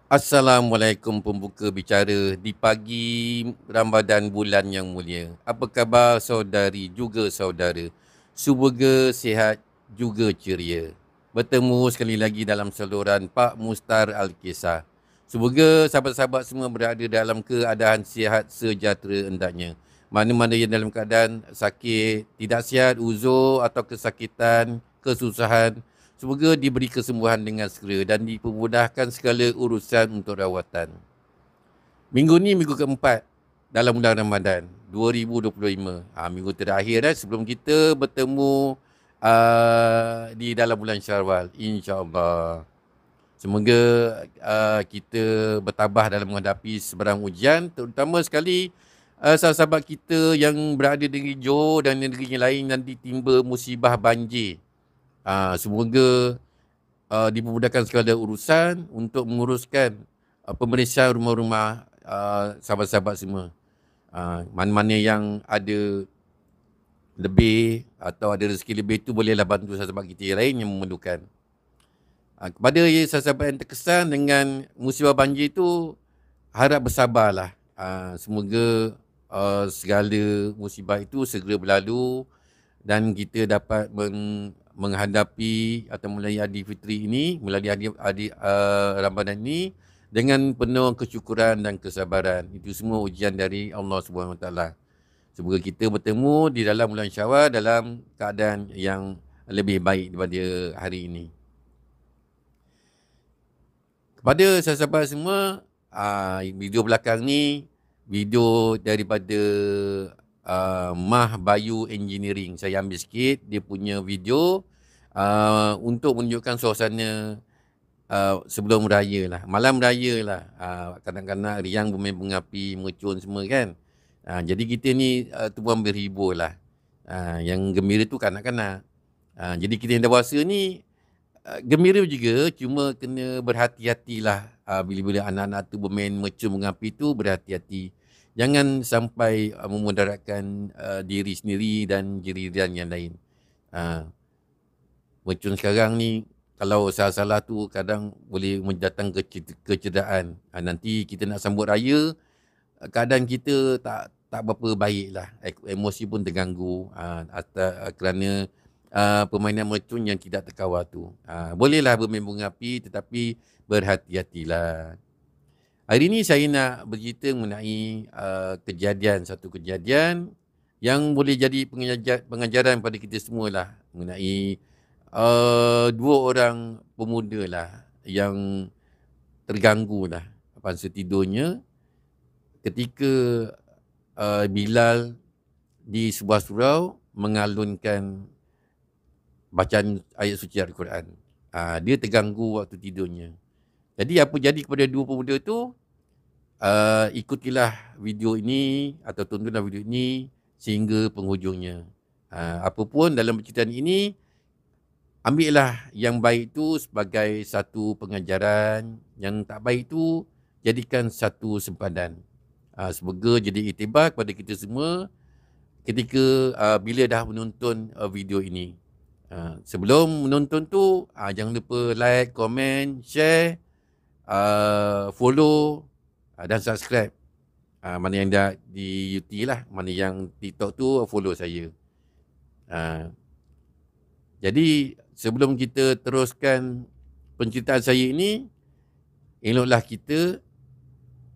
Assalamualaikum pembuka bicara di pagi Ramadan bulan yang mulia. Apa khabar saudari juga saudara? Semoga sihat juga ceria. Bertemu sekali lagi dalam saluran Pak Mustar Al-Kisah. Semoga sahabat-sahabat semua berada dalam keadaan sihat sejahtera hendaknya. Mana-mana yang dalam keadaan sakit, tidak sihat, uzur atau kesakitan, kesusahan, semoga diberi kesembuhan dengan segera dan dipermudahkan segala urusan untuk rawatan. Minggu ni minggu keempat dalam bulan Ramadan 2025. Minggu terakhir sebelum kita bertemu di dalam bulan Syawal, insya-Allah. Semoga kita bertabah dalam menghadapi sebarang ujian, terutama sekali sahabat-sahabat kita yang berada di negeri Johor dan negeri lain yang ditimba musibah banjir. Semoga dipermudahkan segala urusan untuk menguruskan pemeriksaan rumah-rumah sahabat-sahabat semua. Mana-mana yang ada lebih atau ada rezeki lebih tu bolehlah bantu sahabat kita yang lain yang memerlukan. Kepada sahabat yang terkesan dengan musibah banjir tu, harap bersabarlah. Semoga segala musibah itu segera berlalu dan kita dapat menghadapi atau melalui Adi Fitri ini, melalui Adi Ramadan ini dengan penuh kesyukuran dan kesabaran. Itu semua ujian dari Allah Subhanahu Wa Taala. Semoga kita bertemu di dalam bulan Syawal dalam keadaan yang lebih baik daripada hari ini. Kepada sahabat-sahabat semua, video belakang ni video daripada Mah Bayu Engineering. Saya ambil sikit dia punya video untuk menunjukkan suasana sebelum raya lah, malam raya lah. Kadang-kadang riang bermain bunga api, mercun semua kan. Jadi kita ni tuan berhibur lah. Yang gembira tu kanak-kanak. Jadi kita yang dewasa ni gembira juga, cuma kena berhati-hatilah bila-bila anak-anak tu bermain mercun bunga api tu, berhati-hati. Jangan sampai memudaratkan diri sendiri dan jiran yang lain. Mercun sekarang ni, kalau salah-salah tu kadang boleh mendatang kecederaan. Nanti kita nak sambut raya, keadaan kita tak berapa baik lah. Emosi pun terganggu kerana permainan mercun yang tidak terkawal tu. Bolehlah bermain bunga api tetapi berhati-hatilah. Hari ini saya nak bercerita mengenai satu kejadian yang boleh jadi pengajaran pada kita semua lah, mengenai dua orang pemuda lah yang terganggu lah masa tidurnya ketika Bilal di sebuah surau mengalunkan bacaan ayat suci Al-Quran. Dia terganggu waktu tidurnya. Jadi apa jadi kepada dua pemuda tu? Ikutilah video ini atau tontonlah video ini sehingga penghujungnya. Apapun dalam percertaan ini, ambillah yang baik tu sebagai satu pengajaran, yang tak baik tu jadikan satu sempadan. Semoga jadi iktibar kepada kita semua ketika bila dah menonton video ini. Sebelum menonton tu, jangan lupa like, komen, share, follow dan subscribe. Mana yang dah di YouTube lah, mana yang TikTok tu follow saya. Jadi sebelum kita teruskan penceritaan saya ini, eloklah kita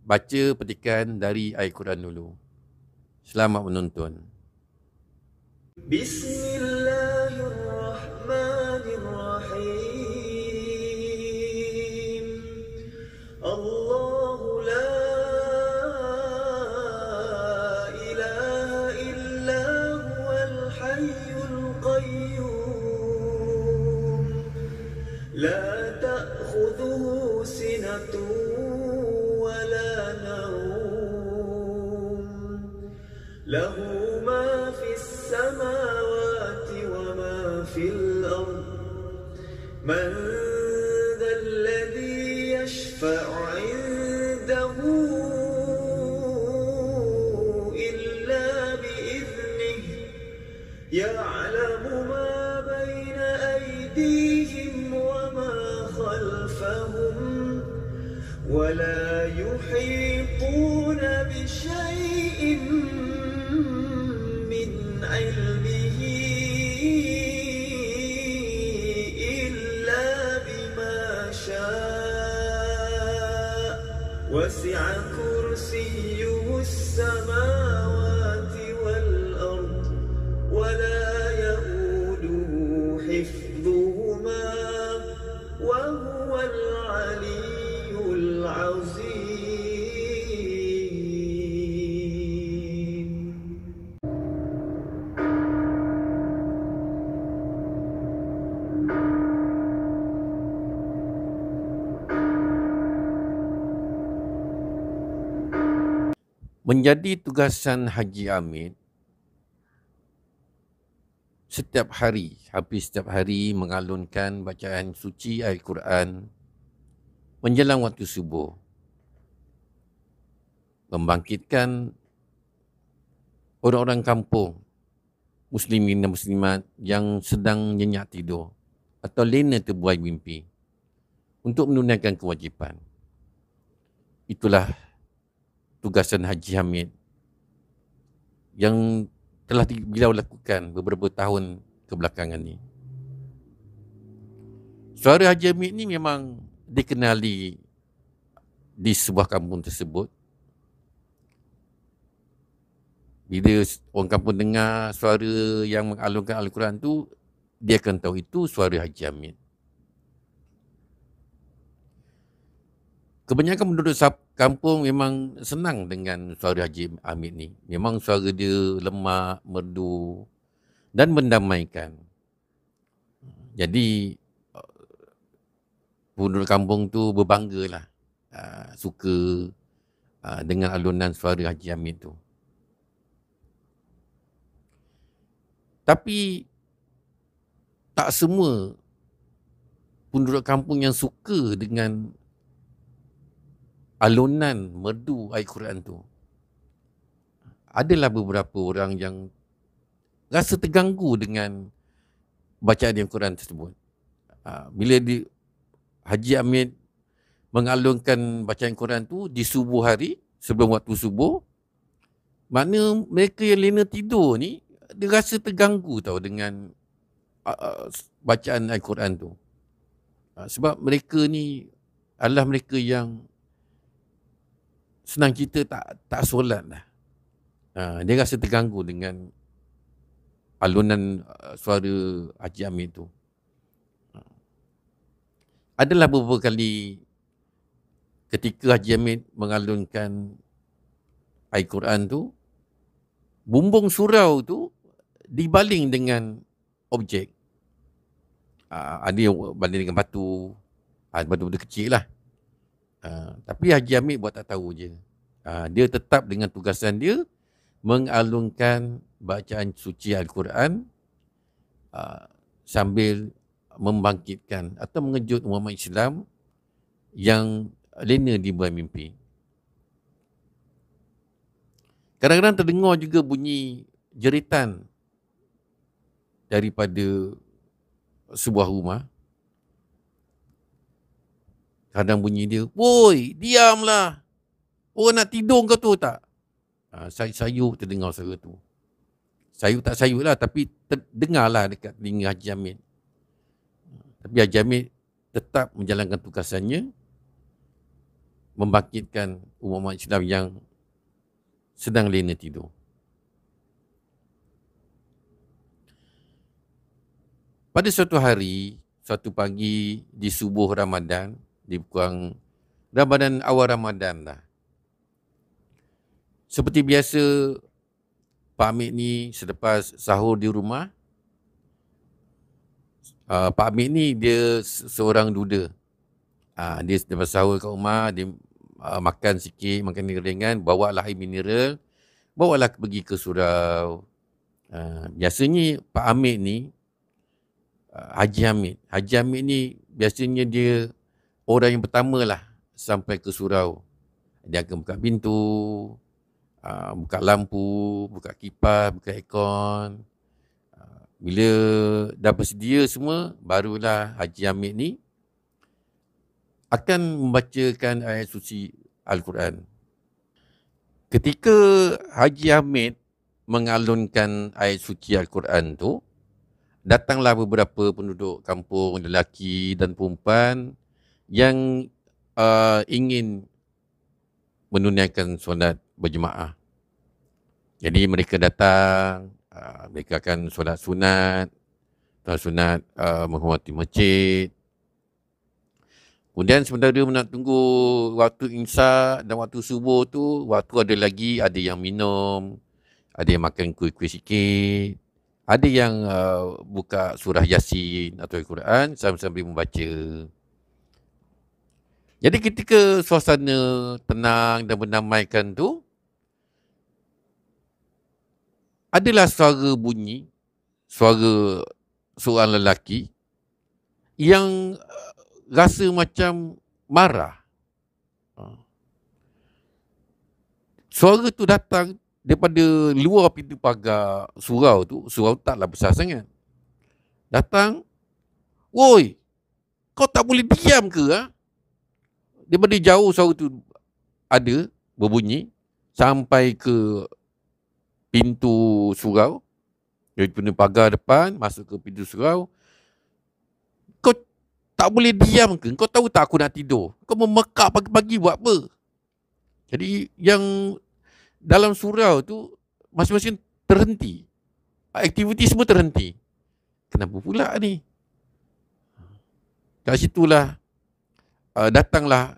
baca petikan dari Al-Quran dulu. Selamat menonton. Bismillahirrahmanirrahim. Allahu la ilaha illa huwal hayyul qayyum. La ta'khudhuhu sinatun wa la nawm. Lahu ma fis samawati wa ma fil ard. Man dhal ladhi yashfa'u 'indahu illa bi'idhnihi. Ya'lamu ma bayna aydihim wa ma khalfahum ولا يحيطون بشيء من علمه إلا بما شاء وسع كرسيه السماوات والأرض ولا يؤوده حفظهما وهو العلي العظيم. Menjadi tugasan Haji Amir setiap hari, hampir setiap hari mengalunkan bacaan suci Al-Quran menjelang waktu subuh, membangkitkan orang-orang kampung, muslimin dan muslimat yang sedang nyenyak tidur atau lena terbuai mimpi untuk menunaikan kewajipan. Itulah tugasan Haji Hamid yang telah beliau lakukan beberapa tahun kebelakangan ni. Suara Haji Hamid ni memang dikenali di sebuah kampung tersebut. Bila orang kampung dengar suara yang mengalunkan Al-Quran tu, dia akan tahu itu suara Haji Hamid. Kebanyakan penduduk kampung memang senang dengan suara Haji Hamid ni. Memang suara dia lemak, merdu dan mendamaikan. Jadi penduduk kampung tu berbanggalah, suka dengan alunan suara Haji Hamid tu. Tapi tak semua penduduk kampung yang suka dengan alunan merdu Al-Quran tu. Adalah beberapa orang yang rasa terganggu dengan bacaan Al-Quran tersebut. Bila Haji Hamid mengalunkan bacaan Al-Quran tu di subuh hari, sebelum waktu subuh, makna mereka yang lena tidur ni, dia rasa terganggu tau dengan bacaan Al-Quran tu. Sebab mereka ni adalah mereka yang senang kita tak solat lah. Dia rasa terganggu dengan alunan suara Haji Hamid tu. Adalah beberapa kali ketika Haji Hamid mengalunkan Al-Quran tu, bumbung surau tu dibaling dengan objek. Ada yang baling dengan batu, batu-batu kecil lah. Tapi Haji Hamid buat tak tahu je. Dia tetap dengan tugasan dia mengalunkan bacaan suci Al-Quran sambil membangkitkan atau mengejut umat Islam yang lena dibuai mimpi. Kadang-kadang terdengar juga bunyi jeritan daripada sebuah rumah. Kadang bunyi dia, "Woi, diamlah. Orang nak tidur kau tu tak?" Sayup terdengar suara tu. Sayup tak sayup lah, tapi terdengarlah dekat telinga Haji Hamid. Tapi Haji Hamid tetap menjalankan tugasannya, membangkitkan umat Islam yang sedang lena tidur. Pada suatu hari, suatu pagi di subuh Ramadan, di kurang Ramadan, awal Ramadan lah. Seperti biasa, Pak Hamid ni selepas sahur di rumah, Pak Hamid ni dia seorang duda. Dia selepas sahur kat rumah, dia makan sikit, makan ringan, bawalah air mineral, bawalah pergi ke surau. Biasanya Pak Hamid ni, Haji Hamid ni biasanya dia orang yang pertama lah sampai ke surau. Dia akan buka pintu, buka lampu, buka kipas, buka aircon. Bila dah bersedia semua, barulah Haji Hamid ni akan membacakan ayat suci Al-Quran. Ketika Haji Hamid mengalunkan ayat suci Al-Quran tu, datanglah beberapa penduduk kampung, lelaki dan perempuan yang ingin menunaikan solat berjemaah. Jadi mereka datang, mereka akan solat sunat, menghormati masjid. Kemudian sementara nak tunggu waktu imsak dan waktu subuh tu, waktu ada yang minum, ada yang makan kuih-kuih sikit, ada yang buka surah Yasin atau Al-Quran sambil membaca. Jadi ketika suasana tenang dan berdamaikan tu, adalah suara bunyi, suara seorang lelaki yang rasa macam marah. Suara tu datang daripada luar pintu pagar surau tu. Surau taklah besar sangat. Datang, "Woi, kau tak boleh diam ke?" Daripada jauh suara tu ada berbunyi sampai ke pintu surau. Dari pintu pagar depan masuk ke pintu surau. "Kau tak boleh diam ke? Kau tahu tak aku nak tidur? Kau memekak pagi-pagi buat apa?" Jadi yang dalam surau tu masing-masing terhenti. Aktiviti semua terhenti. Kenapa pula ni? Kat situlah datanglah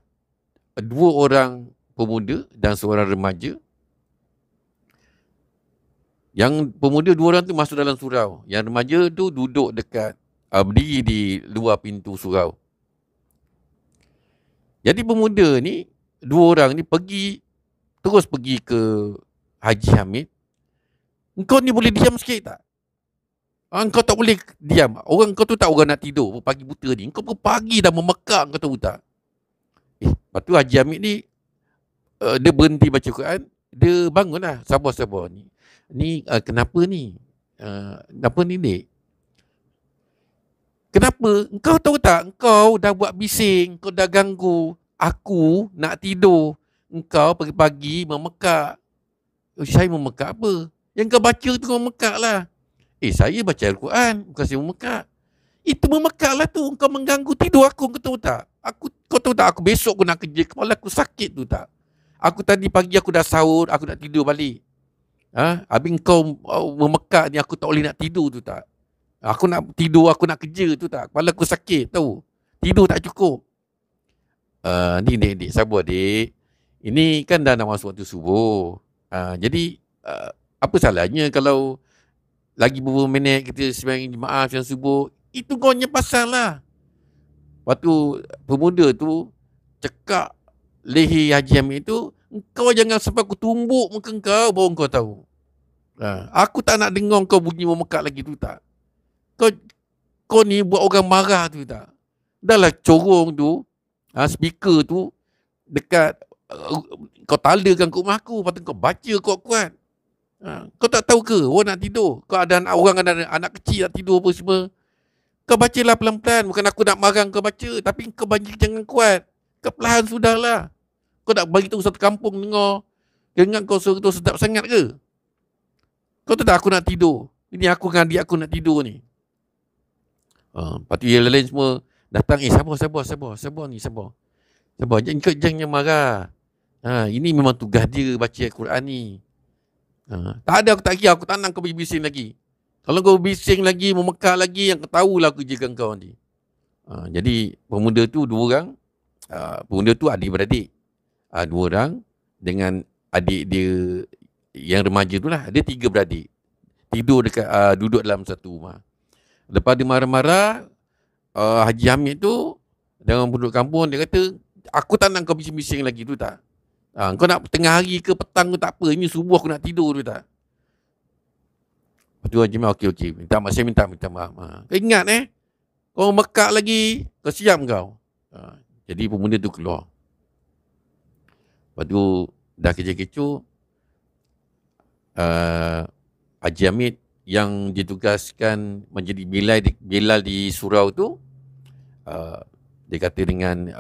dua orang pemuda dan seorang remaja. Yang pemuda dua orang tu masuk dalam surau. Yang remaja tu duduk dekat, berdiri di luar pintu surau. Jadi pemuda ni, dua orang ni terus pergi ke Haji Hamid. "Engkau ni boleh diam sikit tak? Engkau tak boleh diam. Kau tu tak orang nak tidur pagi buta ni. Engkau pagi dah memekak, kau tahu tak?" Lepas tu Haji Hamid ni, dia berhenti baca Quran. Dia bangunlah, sabar ni. Ni kenapa ni? Kenapa ni, Dek? "Kenapa? Engkau tahu tak? Engkau dah buat bising. Kau dah ganggu aku nak tidur. Engkau pagi-pagi memekak." "Saya memekak apa? Yang kau baca tu kau memekak lah." Saya baca Al-Quran. Bukan saya memekak." "Itu memekak lah tu. Engkau mengganggu tidur aku. Kau tahu tak? Kau tahu tak aku besok aku nak kerja. Kepala aku sakit tu tak? Aku tadi pagi aku dah sahur. Aku nak tidur balik. Habis kau memekak ni aku tak boleh nak tidur tu tak? Aku nak tidur, aku nak kerja tu tak? Kepala aku sakit tahu. Tidur tak cukup." Ni dek, sabar dek. Ini kan dah nak masuk waktu subuh. Jadi apa salahnya kalau lagi beberapa minit kita sembahyang jemaah sembahyang subuh. Itu kau punya pasal lah. Lepas tu pemuda tu cekak leher Haji Hamid tu. "Engkau jangan sampai aku tumbuk muka kau baru kau tahu. Aku tak nak dengar kau bunyi memekak lagi tu tak. Kau ni buat orang marah tu tak. Dah lah corong tu, speaker tu dekat, kau talakan kat rumah aku. Lepas tu kau baca kuat-kuat. Kau tak tahu ke orang nak tidur? Kau ada anak kecil nak tidur apa semua. Kau bacalah pelan-pelan. Bukan aku nak marah kau baca. Tapi kau baca jangan kuat. Kau perlahan sudahlah. Kau nak bagi tahu satu kampung dengar. Jangan kau suruh tu sedap sangat ke? Kau tahu tak aku nak tidur? Ini aku dengan adik aku nak tidur ni." Lepas tu yang lain semua datang. Sabar ni. Sabar. Jangan marah. Ini memang tugas dia baca Al-Quran ni. Tak ada, aku tak kira. Aku tak nak kau bising lagi. Kalau kau bising lagi, memekak lagi, yang kau tahulah aku kerjakan kau nanti. Jadi pemuda tu dua orang. Pemuda tu adik-beradik. Dua orang dengan adik dia yang remaja tu lah. Dia tiga beradik. Duduk dalam satu rumah. Lepas dia marah-marah, Haji Hamid tu dengan penduduk kampung, dia kata, "Aku tak nak kau bising-bising lagi tu tak. Kau nak tengah hari ke petang tu tak apa. Ini subuh aku nak tidur tu tak." Lepas tu Haji Hamid, okey. Saya minta maaf. Kau ingat kau mekak lagi, kau siap kau. Jadi pemuda tu keluar. Lepas tu dah kecoh-kecoh, Haji Hamid yang ditugaskan menjadi Bilal di surau tu, Dia kata dengan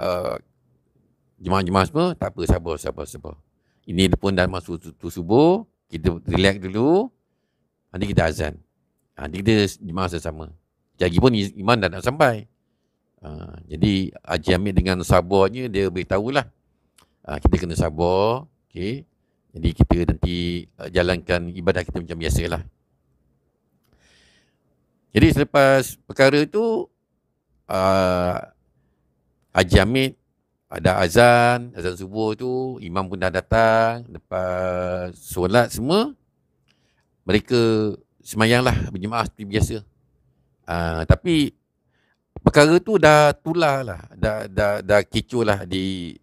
jemaah-jemaah semua, tak apa, sabar. Ini pun dah masuk tu subuh, kita relax dulu, nanti kita azan. Nanti kita jemaah sama. Lagi pun imam dah nak sampai. Jadi Haji Hamid dengan sabarnya dia beritahulah. Kita kena sabar. Okay. Jadi kita nanti jalankan ibadah kita macam biasalah. Jadi selepas perkara itu, Haji Hamid ada azan subuh tu, imam pun dah datang. Lepas solat semua, mereka semayanglah berjemaah seperti biasa. Tapi perkara tu dah tular lah, dah kecoh lah di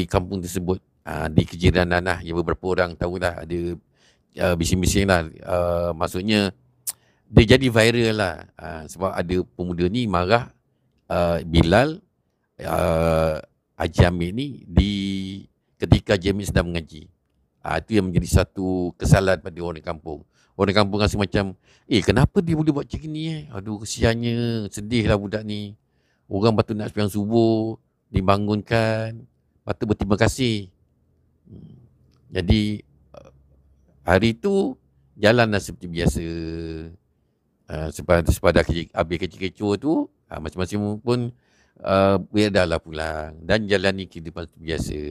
kampung tersebut, di kejiranan lah, yang beberapa orang tahulah, ada bising-bising lah, maksudnya dia jadi viral lah, sebab ada pemuda ni marah Bilal Haji Hamid ni ketika Haji Hamid sedang mengaji. Itu yang menjadi satu kesalahan pada orang kampung. Orang kampung rasa macam, kenapa dia boleh buat macam ni? Aduh, kesiannya, sedihlah budak ni. Orang patut nak sembahyang subuh, dibangunkan, patut berterima kasih. Jadi hari tu jalanlah seperti biasa. Sepada habis kecil-kecil tu, masing-masing pun beredarlah pulang dan jalani kehidupan seperti biasa.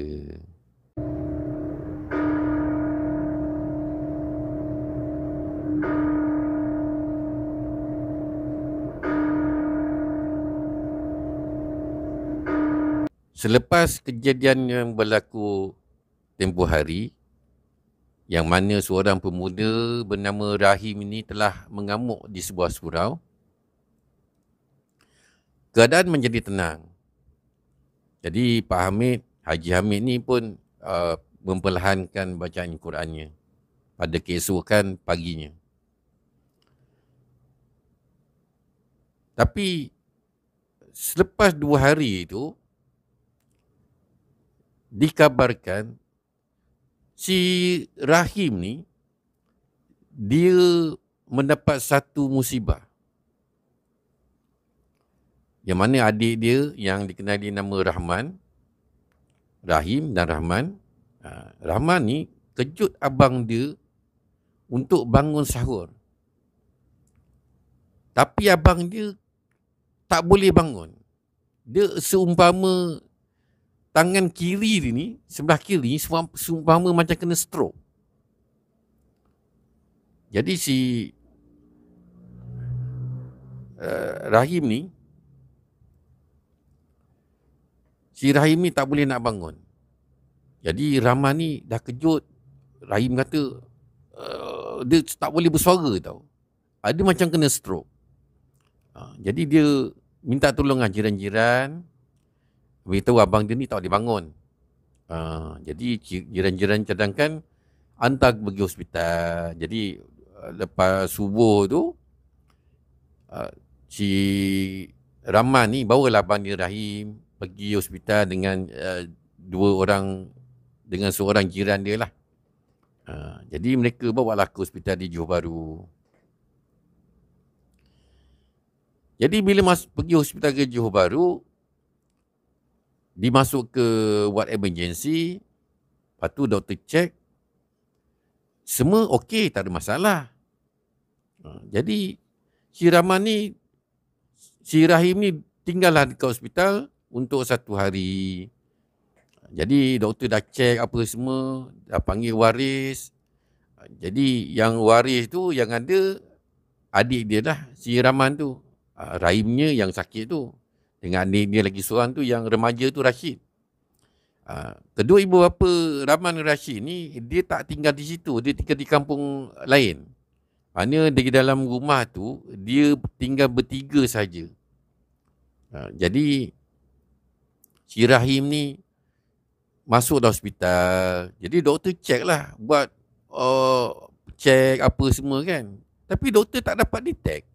Selepas kejadian yang berlaku tempoh hari, yang mana seorang pemuda bernama Rahim ini telah mengamuk di sebuah surau, keadaan menjadi tenang. Jadi Pak Hamid, Haji Hamid ni pun memperlahankan bacaan Qurannya pada keesokan paginya. Tapi selepas 2 hari itu, dikabarkan si Rahim ni dia mendapat satu musibah. Yang mana adik dia yang dikenali nama Rahman, Rahim dan Rahman. Rahman ni kejut abang dia untuk bangun sahur. Tapi abang dia tak boleh bangun. Dia seumpama tangan kiri dia ni, sebelah kiri, seumpama macam kena stroke. Jadi si Rahim ni tak boleh nak bangun. Jadi Rahman ni dah kejut. Rahim kata dia tak boleh bersuara tau. Dia macam kena stroke. Jadi dia minta tolong jiran-jiran, beritahu abang dia ni tak boleh bangun. Jadi jiran-jiran cadangkan hantar pergi hospital. Jadi lepas subuh tu, si Rahman ni bawalah abang dia Rahim pergi hospital dengan dengan seorang jiran dia lah. Jadi mereka bawalah ke hospital di Johor Bahru. Jadi bila pergi hospital ke Johor Bahru, dimasuk ke ward emergency, lepas tu doktor cek, semua okey, tak ada masalah. Jadi si Rahim ni tinggallah dekat hospital untuk 1 hari. Jadi doktor dah cek apa semua, dah panggil waris. Jadi yang waris tu yang ada adik dia lah, si Rahman tu. Rahimnya yang sakit tu. Dengan adik dia lagi seorang tu yang remaja tu, Rashid. Kedua ibu bapa Rahman dan Rashid ni, dia tak tinggal di situ, dia tinggal di kampung lain. Maknanya di dalam rumah tu, dia tinggal bertiga saja. Jadi si Rahim ni masuk dah hospital. Jadi doktor cek lah, buat cek apa semua kan. Tapi doktor tak dapat detect.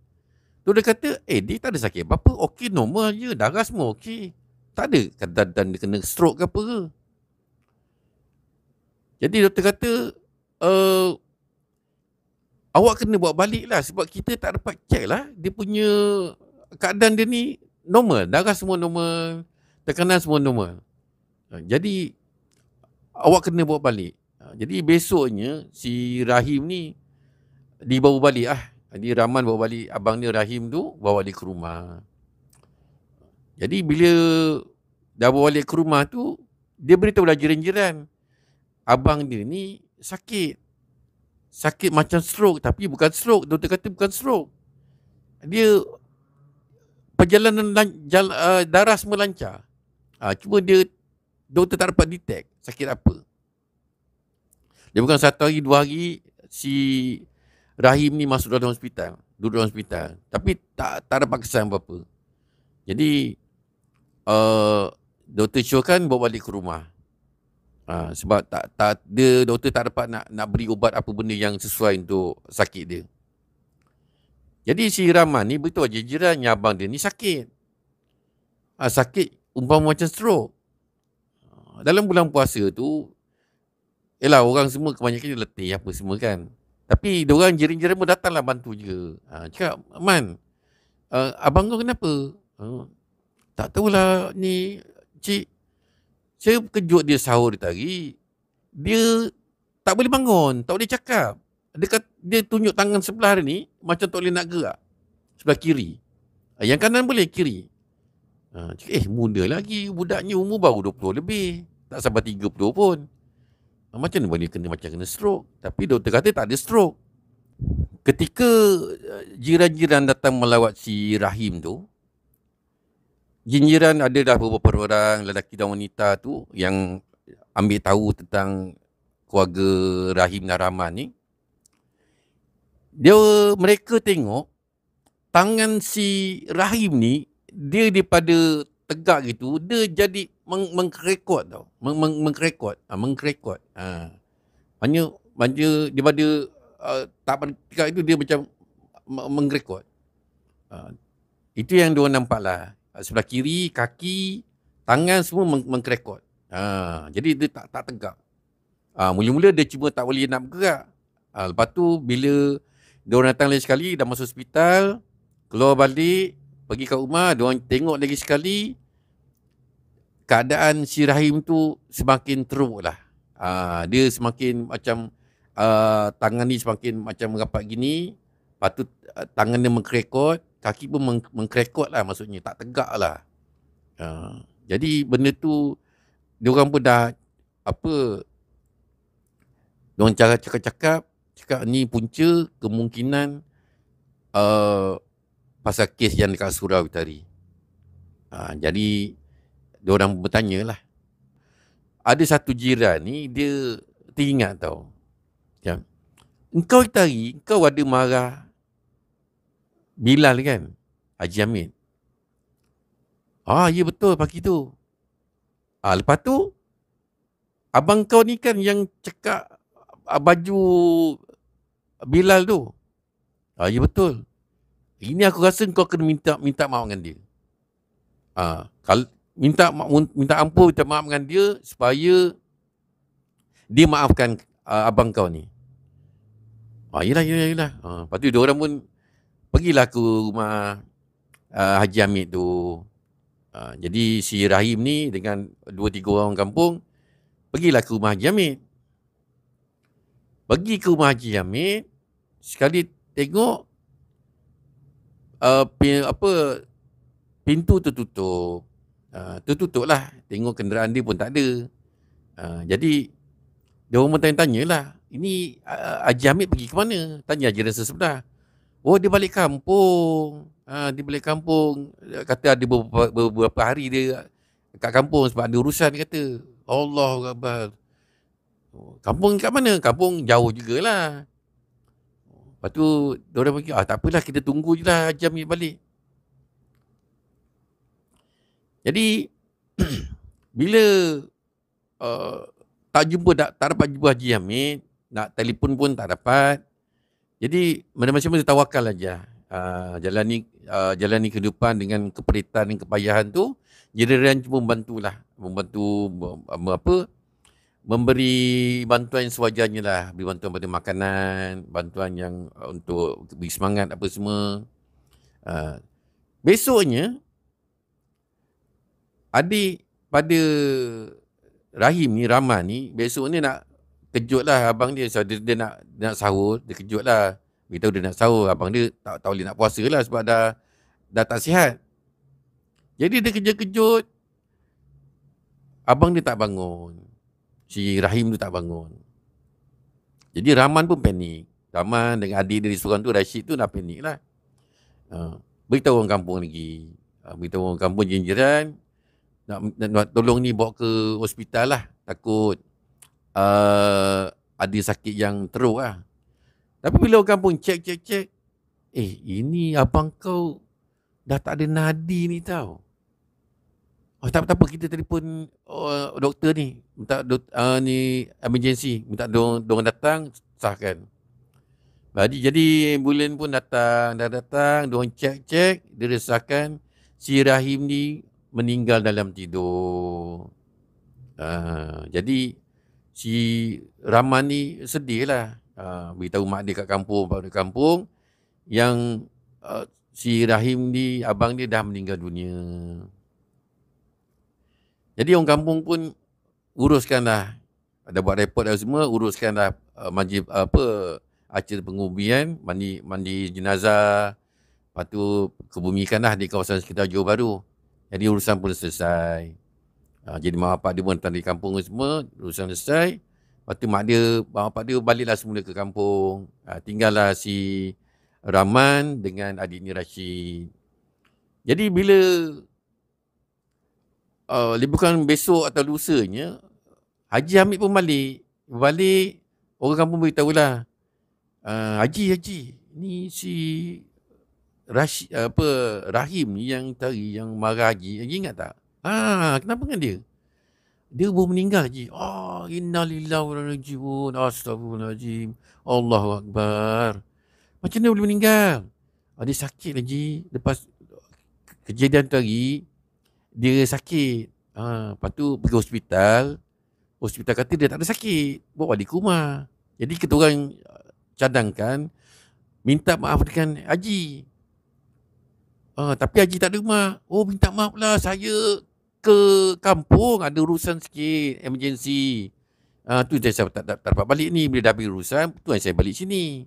Tu dia kata, dia tak ada sakit apa-apa, okey, normal je, darah semua okey. Tak ada kata dan dia kena stroke ke apa ke. Jadi doktor kata, awak kena bawa balik lah, sebab kita tak dapat check lah dia punya keadaan dia ni normal, darah semua normal, tekanan semua normal. Jadi awak kena bawa balik. Jadi besoknya si Rahim ni dibawa balik Jadi Rahman bawa balik abang dia Rahim tu, bawa balik ke rumah. Jadi bila dah bawa balik ke rumah tu, dia beritahu lah jiran-jiran, abang dia ni sakit. Sakit macam stroke, tapi bukan stroke. Doktor kata bukan stroke. Dia perjalanan darah semua lancar. Cuma dia, doktor tak dapat detect sakit apa. Dia bukan 1 hari 2 hari si Rahim ni masuk dalam hospital, duduk dalam hospital, tapi tak dapat kesan apa-apa. Jadi doktor syorkan bawa balik ke rumah. Sebab doktor tak dapat nak beri ubat apa benda yang sesuai untuk sakit dia. Jadi si Rahman ni beritahu je jirannya abang dia ni sakit. Sakit umpama macam stroke. Dalam bulan puasa tu, yelah orang semua kebanyakan letih apa semua kan. Tapi diorang jiran-jiran pun datanglah bantu je. Cakap, Man, abang kau kenapa? Tak tahulah ni, cik. Saya kejut dia sahur tadi. Dia tak boleh bangun, tak boleh cakap. Dia tunjuk tangan sebelah dia ni, macam tak boleh nak gerak. Sebelah kiri. Yang kanan boleh, kiri. Cakap, muda lagi. Budaknya umur baru 20 lebih. Tak sampai 30 pun. Macam mana boleh macam kena stroke? Tapi doktor kata tak ada stroke. Ketika jiran-jiran datang melawat si Rahim tu, jiran ada dah beberapa orang, lelaki dan wanita tu, yang ambil tahu tentang keluarga Rahim dan Rahman ni. Mereka tengok tangan si Rahim ni, dia daripada tegak gitu, dia jadi mengkerekot tau. Mengkerekot. Maknanya daripada tak tegak itu, dia macam mengkerekot. Itu yang diorang nampak lah. Sebelah kiri, kaki, tangan semua mengkerekot. Jadi dia tak tegak. Mula-mula dia cuma tak boleh nak bergerak. Lepas tu bila diorang datang lagi sekali, dah masuk hospital, keluar balik, pergi kat rumah, diorang tengok lagi sekali, keadaan si Rahim tu semakin teruk lah. Dia semakin macam tangan ni semakin macam merapat gini. Lepas tu tangan dia mengkerekot, kaki pun mengkerekot lah, maksudnya tak tegak lah. Jadi benda tu diorang pun dah diorang cakap ni punca kemungkinan pasal kes yang dekat Surau tadi. Jadi diorang bertanya lah. Ada satu jiran ni, dia teringat tau. Engkau tadi, engkau ada marah Bilal kan? Haji Hamid. Ya betul pagi tu. Lepas tu, abang kau ni kan yang cekak baju Bilal tu. Ya betul. Ini aku rasa kau kena minta maaf dengan dia. Kalau minta ampun, minta maaf dengan dia supaya dia maafkan abang kau ni. Yelah. Lepas tu diorang pun pergilah ke rumah Haji Hamid tu. Jadi si Rahim ni dengan 2-3 orang kampung pergilah ke rumah Haji Hamid. Pergi ke rumah Haji Hamid, sekali tengok pintu tertutup. Tertutup lah. Tengok kenderaan dia pun tak ada. Jadi dia orang bertanya-tanya lah, ini Haji Hamid pergi ke mana? Tanya jiran sebelah. Dia balik kampung. Dia balik kampung. Kata ada beberapa hari dia kat kampung sebab ada urusan, dia kata. Allahu Akbar. Kampung kat mana? Kampung jauh jugalah. Lepas tu diorang pergi, tak apalah, kita tunggu je lah Haji Hamid balik. Jadi bila tak dapat jumpa Haji Hamid, nak telefon pun tak dapat. Jadi masing-masing tawakal aja. Jalani kehidupan dengan keperitan dan kepayahan tu. Jiran cuma membantu memberi bantuan yang sewajarnya lah. Beri bantuan pada makanan, bantuan yang untuk beri semangat apa semua. Besoknya adik pada Rahim ni, Rahman ni, besok ni nak kejut lah abang dia. So, dia nak sahur, dia kejut lah. Beritahu dia nak sahur. Abang dia tak boleh nak puasa lah sebab dah tak sihat. Jadi dia kejut-kejut. Abang dia tak bangun. Si Rahim tu tak bangun. Jadi Rahman pun panik. Rahman dengan adik dia seorang tu, Rashid tu, dah panik lah. Beritahu orang kampung lagi. Beritahu orang kampung jiran. Nak tolong ni bawa ke hospital lah. Takut ada sakit yang teruk lah. Tapi bila orang kampung cek. Ini abang kau dah tak ada nadi ni tau. Tak apa, kita telefon doktor ni. Minta ni emergency. Minta diorang datang, sahkan. Jadi bulan pun dah datang. Diorang cek. Dia resahkan si Rahim ni meninggal dalam tidur. Jadi si Rahman ni sedih lah. Beritahu mak dia kat kampung, pak dia kampung, yang si Rahim ni, abang dia dah meninggal dunia. Jadi orang kampung pun uruskanlah, ada buat report dan semua, uruskanlah acara pengubian, mandi jenazah, lepas tu kebumikanlah di kawasan sekitar Johor Bahru. Jadi urusan pun selesai. Jadi mak bapak dia pun datang di kampung semua, urusan selesai. Lepas tu mak bapak dia baliklah semula ke kampung. Tinggallah si Rahman dengan adiknya Rashid. Jadi bila bukan besok atau lusanya, Haji Hamid pun balik. Orang kampung beritahu lah. Haji, ni si Rashid, Rahim ni yang tari, yang marah Haji. Haji ingat tak? Kenapa dengan dia? Dia baru meninggal Haji. Innalillahi wa inna ilaihi raji'un. Astagfirullahaladzim. Allahu Akbar. Macam mana boleh meninggal? Dia sakit Haji. Lepas kejadian tadi, dia sakit. Lepas tu pergi hospital. Hospital kata dia tak ada sakit. Bawa balik ke rumah. Jadi kita orang cadangkan, minta maaf dengan Haji. Tapi Haji tak ada rumah. Minta maaf lah, saya ke kampung ada urusan sikit, emergency. Tu saya tak dapat balik ni. Bila dah habis urusan, tu saya balik sini.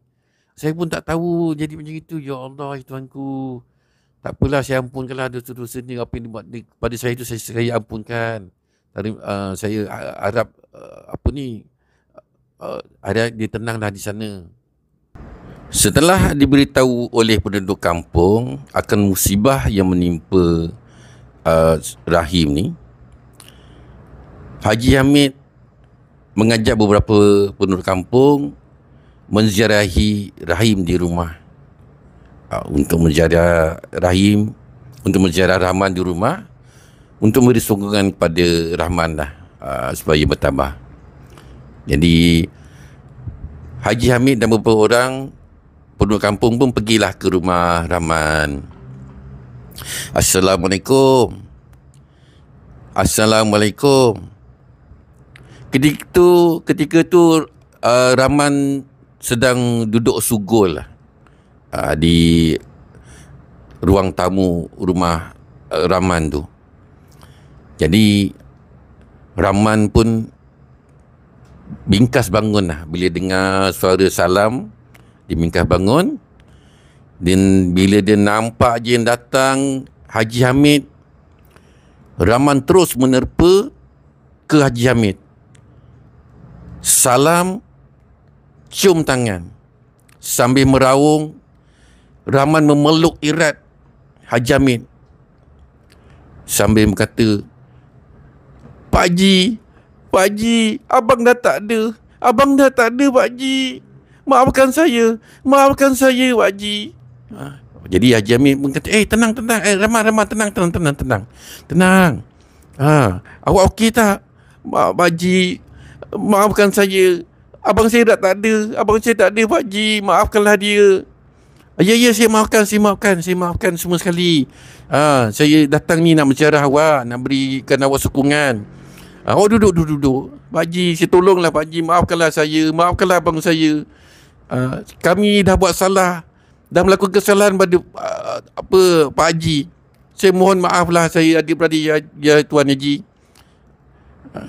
Saya pun tak tahu jadi macam itu. Ya Allah, Tuhanku. Tak apalah, saya ampunkanlah dosa-dosa ni. Apa yang dibuat kepada saya itu, saya ampunkan. Saya harap harap dia tenanglah di sana. Setelah diberitahu oleh penduduk kampung akan musibah yang menimpa Rahim ni, Haji Hamid mengajak beberapa penduduk kampung menziarahi Rahim di rumah. Untuk menziarah Rahim, untuk menziarah Rahman di rumah, untuk memberi sokongan kepada Rahman lah, supaya bertambah. Jadi Haji Hamid dan beberapa orang penduduk kampung pun pergilah ke rumah Rahman. Assalamualaikum. Ketika tu Rahman sedang duduk sugul di ruang tamu rumah Rahman tu. Jadi Rahman pun bingkas bangun lah bila dengar suara salam. Dia bingkas bangun. Dan bila dia nampak je yang datang Haji Hamid, Rahman terus menerpa ke Haji Hamid. Salam, cium tangan. Sambil meraung, Rahman memeluk erat Haji Hamid sambil berkata, Pak Haji, abang dah tak ada. Pak Haji. Maafkan saya Pak Haji. Jadi Haji Hamid pun kata, tenang. Rahman, tenang. Awak okey tak? Pak Haji, maafkan saya. Abang saya dah tak ada. Pak Haji. Maafkanlah dia. Ya, saya maafkan semua sekali. Saya datang ni nak menziarah awak, nak berikan awak sokongan. Awak duduk. Pak Haji, saya tolonglah Pak Haji. Maafkanlah saya. Maafkanlah abang saya. Kami dah buat salah, dah melakukan kesalahan pada Pak Haji. Saya mohon maaf lah saya adik-beradik ya Tuan Haji.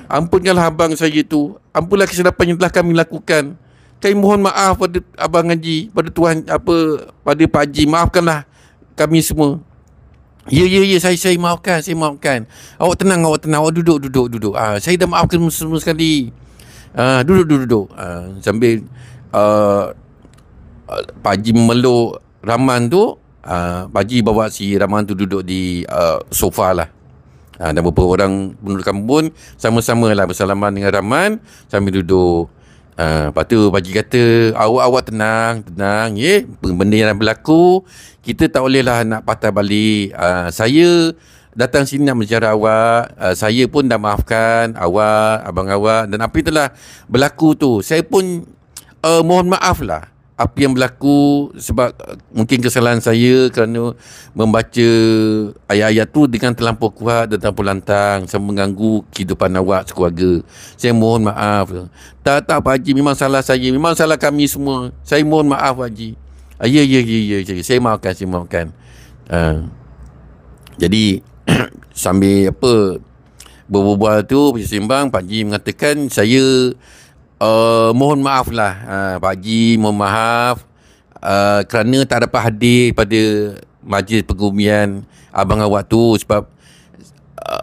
Ampunkanlah abang saya tu. Ampunlah kesilapan yang telah kami lakukan. Kami mohon maaf pada Abang Haji, pada Tuan pada Pak Haji. Maafkanlah kami semua. Ya, saya maafkan, saya maafkan. Awak tenang. Awak duduk. Saya dah maafkan semua sekali. Duduk. Sambil Pak Haji memeluk Rahman tu, Pak Haji bawa si Rahman tu duduk di sofa lah. Dan beberapa orang penduduk kampung sama-sama lah bersalaman dengan Rahman sambil duduk. Lepas tu Pak Haji kata, awak tenang ya. Benda yang berlaku kita tak bolehlah nak patah balik. Saya datang sini nak menjara awak. Saya pun dah maafkan awak, abang awak, dan apa yang telah berlaku tu saya pun mohon maaf lah apa yang berlaku, sebab mungkin kesalahan saya kerana membaca ayat-ayat tu dengan terlampau kuat dan terlampau lantang sampai mengganggu kehidupan awak sekeluarga. Saya mohon maaf. Tak Pak Haji, memang salah saya, memang salah kami semua. Saya mohon maaf Pak Haji. Ya. Saya maafkan. Jadi sambil berbual tu bersembang, Pak Haji mengatakan saya mohon maaf lah Pak Haji, mohon maaf kerana tak dapat hadir pada majlis pengumian abang awak tu, sebab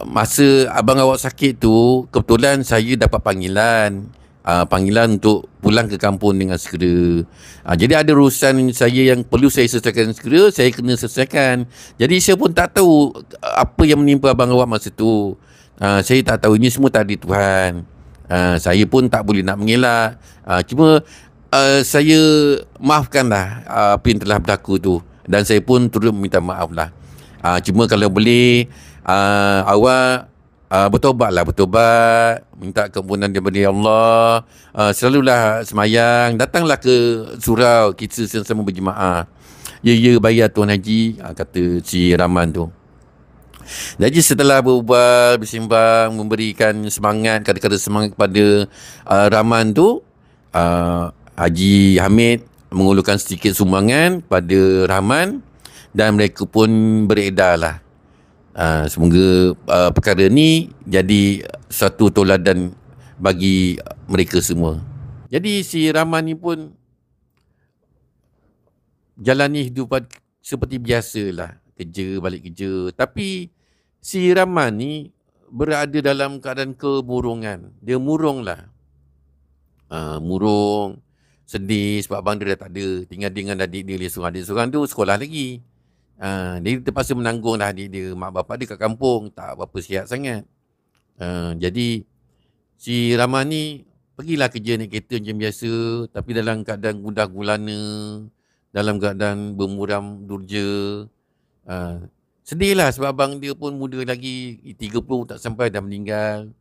masa abang awak sakit tu kebetulan saya dapat panggilan untuk pulang ke kampung dengan segera. Jadi ada urusan saya yang perlu saya selesaikan segera, saya kena selesaikan. Jadi saya pun tak tahu apa yang menimpa abang awak masa tu. Saya tak tahu, ini semua takdir Tuhan. Saya pun tak boleh nak mengelak. Cuma saya maafkanlah apa yang telah berlaku tu, dan saya pun turut meminta maaf lah. Cuma kalau boleh awak bertobat, minta keampunan daripada Allah. Selalulah semayang, datanglah ke surau, kita sama-sama berjemaah. Ya bayar Tuan Haji, kata si Rahman tu. Jadi setelah berubah, bersembang, memberikan semangat, kata-kata semangat kepada Rahman tu, Haji Hamid mengulurkan sedikit sumbangan kepada Rahman, dan mereka pun beredar lah. Semoga perkara ni jadi satu toladan bagi mereka semua. Jadi si Rahman ni pun jalani hidupan seperti biasalah, balik kerja. Tapi si Rahman ni berada dalam keadaan kemurungan. Dia murung lah. Murung, sedih sebab abang dia dah tak ada. Tinggal dengan adik dia seorang. Adik seorang tu sekolah lagi. Dia terpaksa menanggung lah adik dia. Mak bapak dia kat kampung, tak berapa sihat sangat. Jadi si Rahman ni pergilah kerja naik kereta macam biasa, tapi dalam keadaan gundah gulana, dalam keadaan bermuram durja. Sedih lah sebab abang dia pun muda lagi, 30 tak sampai dah meninggal.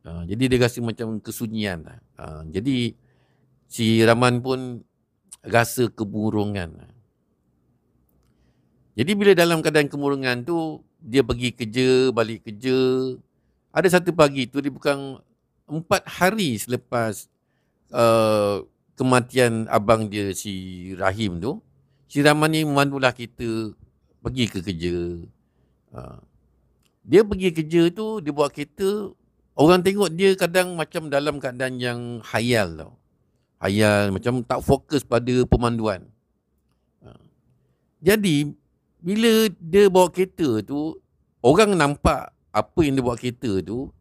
Jadi dia rasa macam kesunyian lah. Jadi si Rahman pun rasa kemurungan. Jadi bila dalam keadaan kemurungan tu, dia pergi kerja, balik kerja. Ada satu pagi tu, dia bukan 4 hari selepas kematian abang dia si Rahim tu, si Rahman ni memandulah kita pergi ke kerja. Dia pergi kerja tu, dia bawa kereta, orang tengok dia kadang macam dalam keadaan yang hayal tau. Hayal, macam tak fokus pada pemanduan. Jadi bila dia bawa kereta tu, orang nampak apa yang dia bawa kereta tu.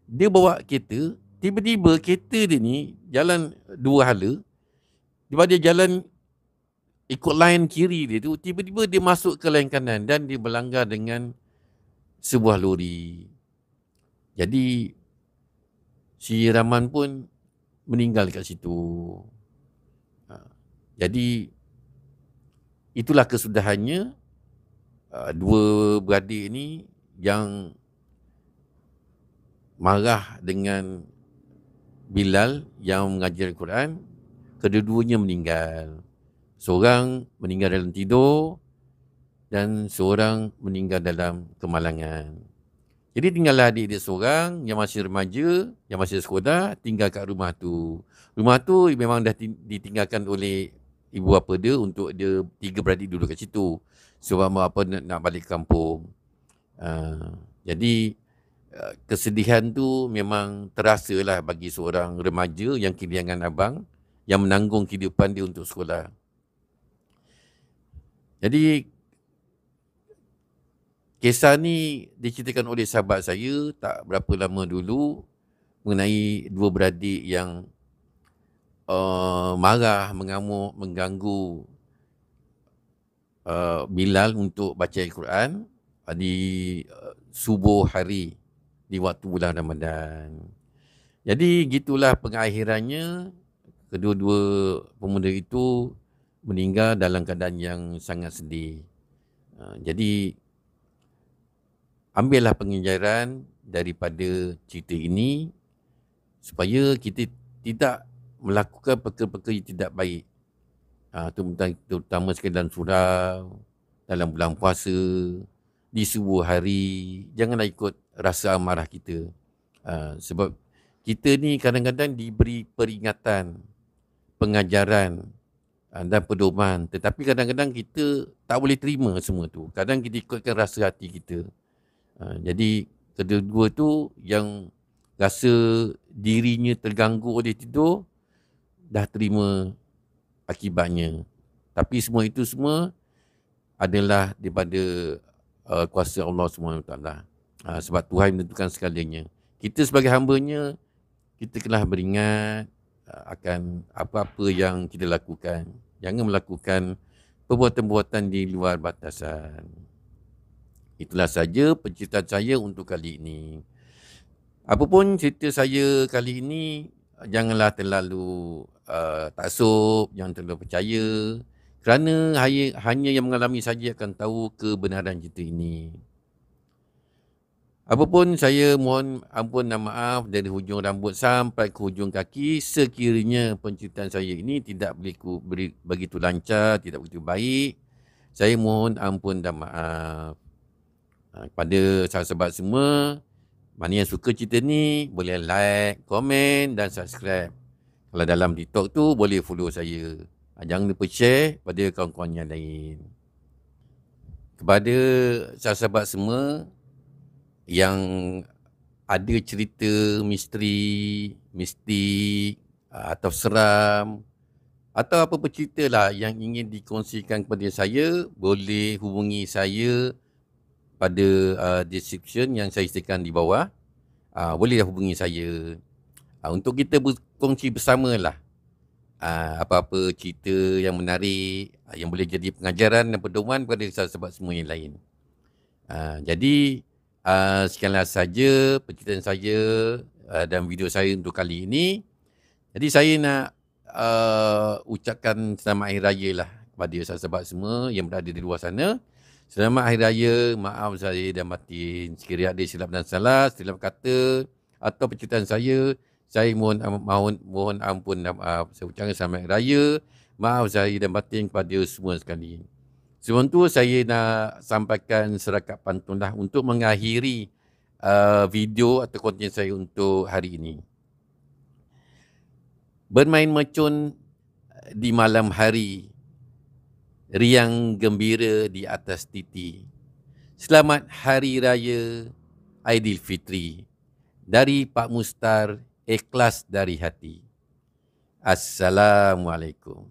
Dia bawa kereta, tiba-tiba kereta dia ni jalan dua hala. Dia jalan ikut line kiri dia tu, tiba-tiba dia masuk ke line kanan dan dia berlanggar dengan sebuah lori. Jadi si Rahman pun meninggal kat situ. Jadi itulah kesudahannya. Dua beradik ni yang marah dengan Bilal yang mengajar Al-Quran, kedua-duanya meninggal. Seorang meninggal dalam tidur dan seorang meninggal dalam kemalangan. Jadi tinggallah adik dia seorang yang masih remaja, yang masih sekolah, tinggal kat rumah tu. Rumah tu memang dah ditinggalkan oleh ibu bapa dia untuk dia 3 beradik duduk kat situ. Sebab mak apa nak balik kampung. Jadi kesedihan tu memang terasa lah bagi seorang remaja yang kehilangan abang, yang menanggung kehidupan dia untuk sekolah. Jadi kisah ni diceritakan oleh sahabat saya tak berapa lama dulu mengenai dua beradik yang marah, mengamuk, mengganggu Bilal untuk baca Al-Quran di subuh hari di waktu bulan Ramadan. Jadi gitulah pengakhirannya, kedua-dua pemuda itu meninggal dalam keadaan yang sangat sedih. Jadi ambillah pengajaran daripada cerita ini supaya kita tidak melakukan perkara-perkara yang tidak baik. Terutama sekali dalam surau, dalam bulan puasa, di subuh hari. Janganlah ikut rasa amarah kita. Sebab kita ni kadang-kadang diberi peringatan, pengajaran dan pedoman. Tetapi kadang-kadang kita tak boleh terima semua tu. Kadang kita ikutkan rasa hati kita. Jadi kedua-dua tu yang rasa dirinya terganggu oleh tidur, dah terima akibatnya. Tapi semua itu semua adalah daripada kuasa Allah SWT. Sebab Tuhan menentukan segalanya. Kita sebagai hamba-Nya, kita kena beringat akan apa-apa yang kita lakukan. Jangan melakukan perbuatan-perbuatan di luar batasan. Itulah saja penceritaan saya untuk kali ini. Apapun cerita saya kali ini, janganlah terlalu taksub, jangan terlalu percaya. Kerana hanya yang mengalami saja akan tahu kebenaran cerita ini. Apapun, saya mohon ampun dan maaf dari hujung rambut sampai ke hujung kaki sekiranya penceritaan saya ini tidak begitu lancar, tidak begitu baik. Saya mohon ampun dan maaf. Kepada sahabat-sahabat semua, mana yang suka cerita ni, boleh like, komen dan subscribe. Kalau dalam TikTok tu, boleh follow saya. Jangan lupa share pada kawan-kawan yang lain. Kepada sahabat-sahabat semua yang ada cerita misteri, mistik atau seram atau apa-apa cerita lah yang ingin dikongsikan kepada saya, boleh hubungi saya pada description yang saya sediakan di bawah. Boleh hubungi saya untuk kita berkongsi bersamalah apa-apa cerita yang menarik yang boleh jadi pengajaran dan pedoman kepada sahabat semua yang lain. Jadi sekianlah saja penceritaan saya dan video saya untuk kali ini. Jadi saya nak ucapkan selamat Hari Raya lah kepada sahabat semua yang berada di luar sana. Selamat Hari Raya, maaf saya dan batin. Sekiranya ada silap dan salah, silap kata atau penceritaan saya mohon ampun dan maaf. Saya ucapkan selamat Hari Raya, maaf saya dan batin kepada semua sekali. Sebelum tu saya nak sampaikan serakat pantun lah untuk mengakhiri video atau konten saya untuk hari ini. Bermain mercun di malam hari, riang gembira di atas titi. Selamat Hari Raya Aidilfitri. Dari Pak Mustar, ikhlas dari hati. Assalamualaikum.